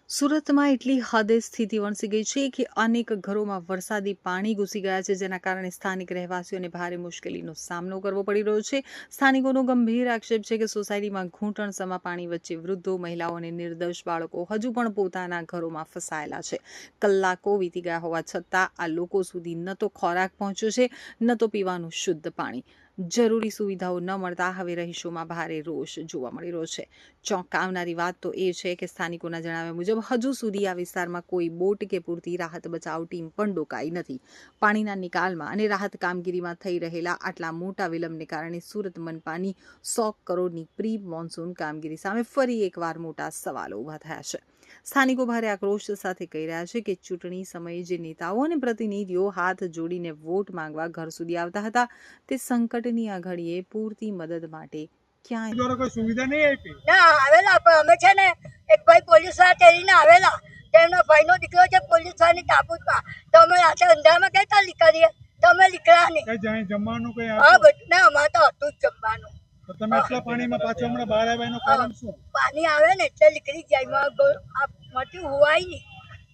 સુરતમાં એટલી હદે સ્થિતિ વણસી ગઈ છે કે અનેક ઘરોમાં વરસાદી પાણી ઘૂસી ગયા છે, જેના કારણે સ્થાનિક રહેવાસીઓને ભારે મુશ્કેલીનો સામનો કરવો પડી રહ્યો છે. સ્થાનિકોનો ગંભીર આક્ષેપ છે કે સોસાયટીમાં ઘૂંટણસમા પાણી વચ્ચે વૃદ્ધો, મહિલાઓ અને નિર્દોષ બાળકો હજુ પણ પોતાના ઘરોમાં ફસાયેલા છે. કલાકો વીતી ગયા હોવા છતાં આ લોકો સુધી ન તો ખોરાક પહોંચ્યો છે, ન તો પીવાનું શુદ્ધ પાણી. જરૂરી સુવિધાઓ ન મળતા હવે રહીશોમાં ભારે રોષ જોવા મળી રહ્યો છે. ચોંકાવનારી વાત તો એ છે કે સ્થાનિકોના જણાવ્યા મુજબ હજુ સુધી આ વિસ્તારમાં કોઈ બોટ કે પૂરતી રાહત બચાવ ટીમ પણ ડોકાઈ નથી. પાણીના નિકાલમાં અને રાહત કામગીરીમાં થઈ રહેલા આટલા મોટા વિલંબને કારણે સુરત મનપાની 100 કરોડની પ્રી મોન્સૂન કામગીરી સામે ફરી એકવાર મોટા સવાલો ઊભા થયા છે. સ્થાનિકો ભારે આક્રોશ સાથે કહી રહ્યા છે કે ચૂંટણી સમયે જે નેતાઓ અને પ્રતિનિધિઓ હાથ જોડીને વોટ માંગવા ઘર સુધી આવતા હતા, તે સંકટની આ ઘડીએ પૂરતી મદદ માટે ક્યાંય દ્વારા કોઈ સુવિધા નહીં આપી. ના આવેલા, પણ અમે છે ને એક ભાઈ પોલીસ વાળા તેડીને આવેલા, તેમનો ભાઈનો દીકરો છે પોલીસ વાળાની તાબૂતમાં, તો અમે રાતે અંધારામાં કઈ રીતે નીકળીએ, તો અમે નીકળ્યા નહીં. કઈ જાય જમવાનું કઈ હા બધું ના, અમારે તો હતું જ જમવાનું. તો તમે એટલા પાણીમાં પાછો હમણાં બહાર આવ્યા એનું કારણ શું? પાણી આવે ને એટલે નીકળી જાય, મટી હોવાય નહીં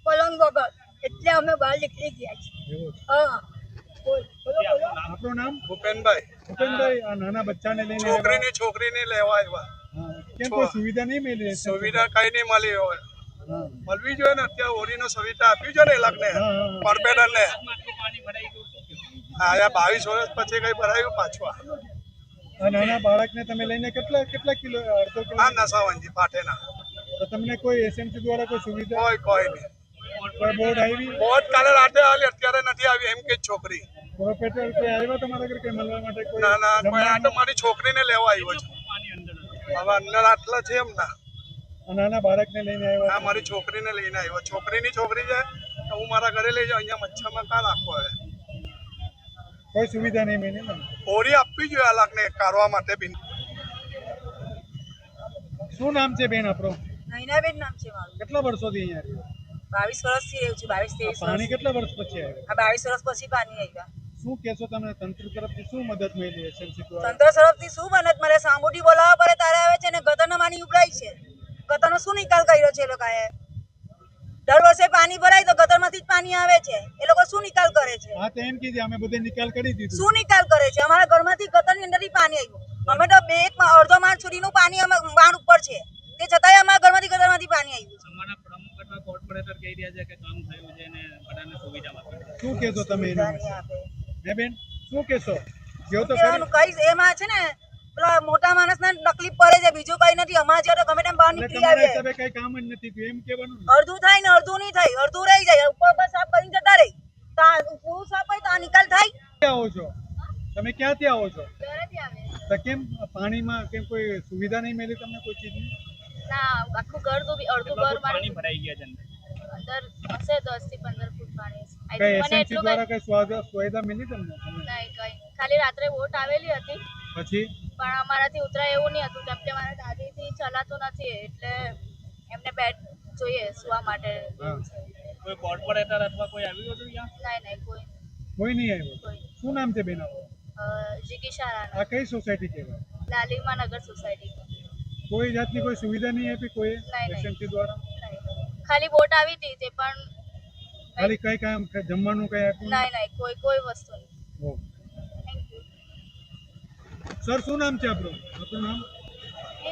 પલંગ વગર, એટલે અમે બહાર નીકળી ગયા છીએ. એવું છે. હા બોલ, બોલો બોલો. આપણું નામ? ભૂપેનભાઈ, ભૂપેનભાઈ. આ નાના બચ્ચાને લઈને છોકરીને લેવા આવ્યા. હા. કેમ કોઈ સુવિધા નહીં મળી? સુવિધા કઈ નહીં મળી હોય. હા. મળવી જોઈએ ને, અત્યારે હોળીનો સુવિધા આપી છે ને એ લોકોને, કોર્પોરેટર ને. આયા 22 વર્ષ પછી કઈ ભરાયું પાછું. આ નાના બાળકને તમે લઈને કેટલા કિલો, અડધો કિલો? આ નસાવંજી પાટેના. તો તમને કોઈ એસએમસી દ્વારા કોઈ સુવિધા, કોઈ નહીં. કોઈ બોર્ડ આવી? બહુ કાલે રાતે આવી, અત્યારે નથી આવી એમ કે છોકરી. કોર્પોરેટર કોઈ આવ્યા તમારા ઘરે કઈ મળવા માટે? કોઈ ના ના, કોઈ આ તો મારી છોકરીને લેવા આવ્યો છે. હવે અંદર આટલા છે એમ ના. આ નાના બાળકને લઈને આવ્યા? આ મારી છોકરીને લઈને આવ્યો. છોકરી છે, તો હું મારા ઘરે લઈ જાઉં. અહીંયા મચ્છરમાં કાં રાખવો હવે? કોઈ સુવિધા નહીં મળી ને? હોળી આપવી જોઈએ આ લોકોને કાઢવા માટે બી. શું નામ છે બેન આપણો? નૈનાબેન નામ છે મારું. કેટલા વર્ષોથી અહીંયા રહ્યો? 22 વર્ષથી રહ્યું છું. 22-23 પાણી કેટલા વર્ષ પછી આવ્યું? આ 22 વર્ષ પછી પાણી આવ્યા. શું કહેશો તમે, તંત્ર તરફથી શું મદદ મળી એસએમસી દ્વારા? તંત્ર તરફથી શું મદદ મળે? સાંભળતી બોલાવવા પડે તારે આવે છે ને ગટરના પાણી ઉભરાય છે. ગટરનો શું નિકાલ કર્યો છે એ લોકોએ? દર વર્ષે પાણી ભરાય તો ગટરમાંથી જ પાણી આવે છે, એ લોકો શું નિકાલ કરે છે? હા તો એમ કીધું અમે બધે નિકાલ કરી દીધું. શું નિકાલ કરે છે? અમારા ઘરમાંથી ગટરની અંદરથી પાણી આવ્યું. અમે તો અડધો માળ સુધીનું પાણી અમે માળ ઉપર છે, તે છતાંય અમારા ઘરમાંથી ગટરમાંથી પાણી આવ્યું. કોર્પોરેટર કહી રહ્યા છે કે કામ થયું છે ને બધાને સુવિધા આપી. શું કહેશો તમે એના માટે? હે બેન, શું કહેશો? જો તો કહેવાનું કઈ એમાં છે ને, પેલા મોટા માણસને તકલીફ પડે છે, બીજું કઈ નથી. અમારે જ્યારે ગમે તેમ બહાર નીકળી તમારા આવીએ, હિસાબે કઈ કામ જ નથી થયું એમ કહેવાનું ને? અડધું થાય ને અડધું નહીં થાય, અડધું રહી જાય, ઉપર પર સાફ કરીને જતા રહી. પૂરું સાફ હોય તો આ નિકાલ થાય. ક્યાં આવો છો તમે? ક્યાંથી આવો છો? ઘરેથી આવે. તો કેમ પાણીમાં કેમ કોઈ સુવિધા નહીં મળી તમને કોઈ ચીજની? ના, આખું ઘર તો અડધું ઘર પાણી ભરાઈ ગયા છે અંદર હશે 10 થી 15 ફૂટ પાણી. કઈ મને એસએમસી એટલું દ્વારા કઈ સુવિધા મળી તમને? નહીં કઈ. ખાલી રાત્રે બોટ આવેલી હતી, પછી પણ અમારાથી ઉતરાય એવું નહીં હતું, કેમ કે મારા દાદીથી ચલાતું નથી, એટલે એમને બેડ જોઈએ સુવા માટે. હા. કોઈ કોર્પોરેટર અથવા કોઈ આવ્યું હતું ત્યાં? નહીં કોઈ કોઈ નહીં આવ્યું? કોઈ. શું નામ છે બેન આપણું? જીગીશા રાણા, આ કઈ સોસાયટી કહેવાય? લાલીમા નગર સોસાયટી. કોઈ જાતની કોઈ સુવિધા નહીં આપી કોઈ નહીં. એસએમસી દ્વારા? નહીં. ખાલી બોટ આવી હતી તે પણ ખાલી કઈ કામ જમવાનું કઈ આપ્યું? નહીં કોઈ વસ્તુ નહીં. ઓહ. Thank you. સર શું નામ છે આપણું? આપણું નામ?